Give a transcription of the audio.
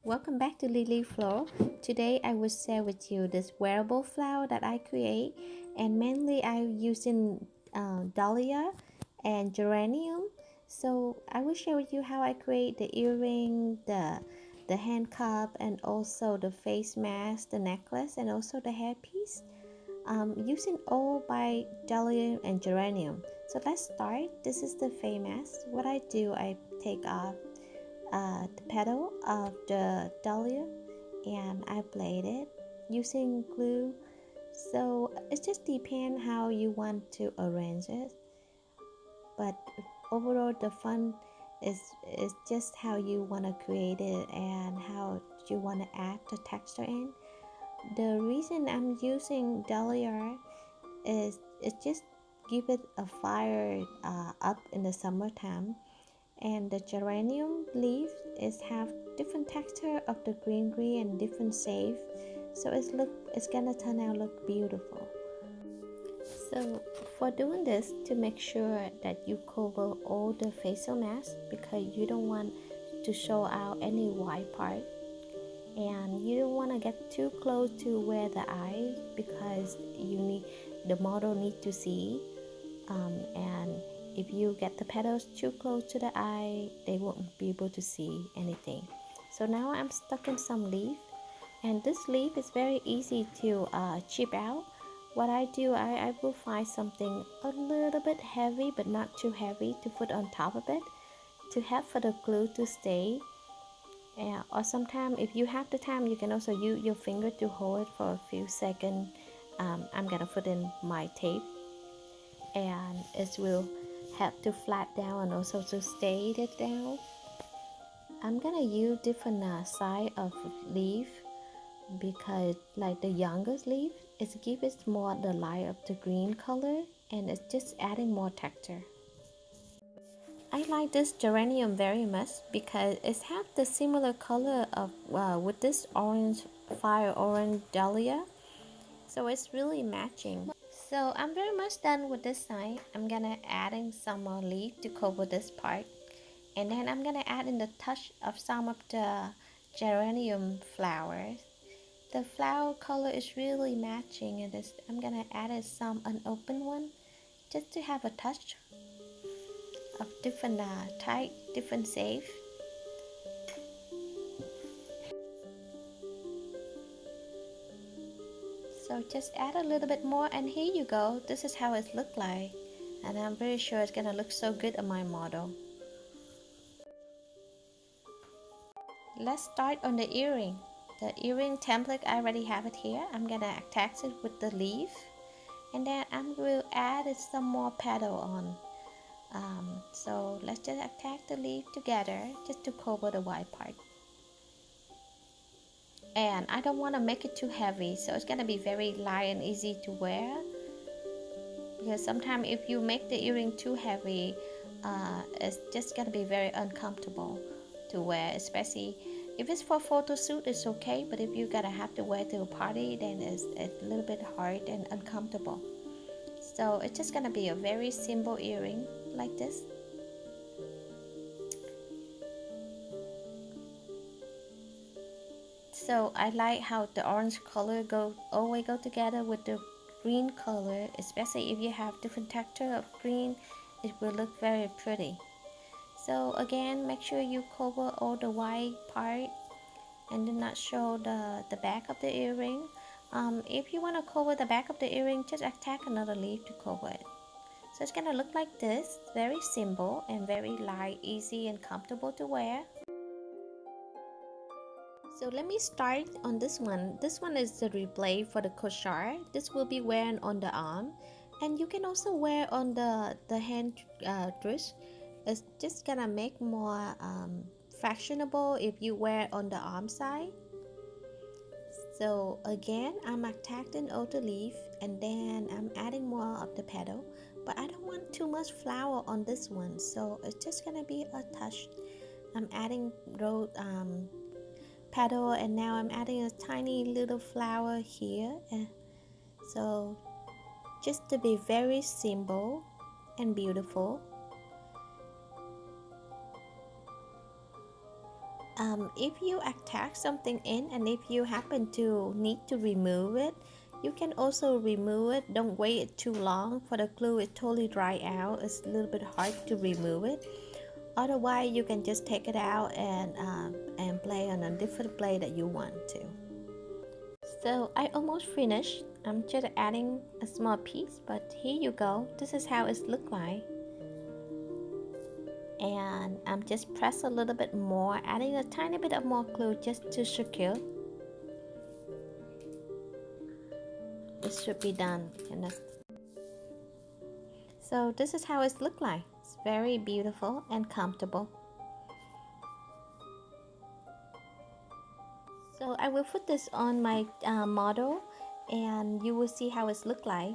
Welcome back to LeLe Floral. Today I will share with you this wearable flower that I create, and mainly I'm using dahlia and geranium. So I will share with you how I create the earring, the handcuff, and also the face mask, the necklace, and also the hairpiece. Using all by dahlia and geranium. So let's start. This is the face mask. What I do, I take off the petal of the dahlia and I blade it using glue. So it just depends how you want to arrange it, but overall the fun is just how you want to create it and how you want to add the texture in. The reason I'm using dahlia is it just give it a fire up in the summertime, and the geranium leaf is have different texture of the green and different shape, so it's gonna turn out look beautiful. So for doing this, to make sure that you cover all the facial mask, because you don't want to show out any white part, and you don't want to get too close to where the eye, because the model need to see, and if you get the petals too close to the eye, they won't be able to see anything. So now I'm stuck in some leaf, and this leaf is very easy to chip out. What I do, I will find something a little bit heavy but not too heavy to put on top of it to help for the glue to stay. Or sometimes if you have the time, you can also use your finger to hold it for a few seconds. I'm gonna put in my tape, and it will help to flat down and also to stay it down. I'm gonna use different side of leaf, because like the youngest leaf, it gives it more the light of the green color, and it's just adding more texture. I like this geranium very much because it has the similar color of with this orange, fire orange dahlia, so it's really matching. So I'm very much done with this side. I'm gonna adding some more leaf to cover this part, and then I'm gonna add in the touch of some of the geranium flowers. The flower color is really matching, and I'm gonna add some unopened one just to have a touch of different type, different shape. So just add a little bit more, and here you go. This is how it look like, and I'm very sure it's gonna look so good on my model. Let's start on the earring. The earring template, I already have it here. I'm gonna attach it with the leaf, and then I will add some more petal on. So let's just attach the leaf together just to cover the white part. And I don't want to make it too heavy, so it's gonna be very light and easy to wear, because sometimes if you make the earring too heavy, it's just gonna be very uncomfortable to wear, especially if it's for photo shoot. It's okay, but if you gotta have to wear to a party, then it's a little bit hard and uncomfortable. So it's just gonna be a very simple earring like this. So I like how the orange color always go together with the green color, especially if you have different texture of green, it will look very pretty. So again, make sure you cover all the white part and do not show the back of the earring. If you want to cover the back of the earring, just attach another leaf to cover it. So it's gonna look like this, very simple and very light, easy and comfortable to wear. So let me start on this one. This one is the replay for the costar. This will be worn on the arm, and you can also wear on the hand dress. It's just gonna make more fashionable if you wear on the arm side. So again, I'm attaching all the leaf, and then I'm adding more of the petal, but I don't want too much flower on this one, so it's just gonna be a touch. I'm adding petal, and now I'm adding a tiny little flower here, and so just to be very simple and beautiful. If you attach something in and if you happen to need to remove it, you can also remove it. Don't wait it too long for the glue is totally dry out. It's a little bit hard to remove it. Otherwise, you can just take it out and play on a different play that you want to. So I almost finished. I'm just adding a small piece, but here you go. This is how it looks like. And I'm just press a little bit more, adding a tiny bit of more glue just to secure. It should be done. So this is how it looks like. It's very beautiful and comfortable. So I will put this on my model and you will see how it looks like.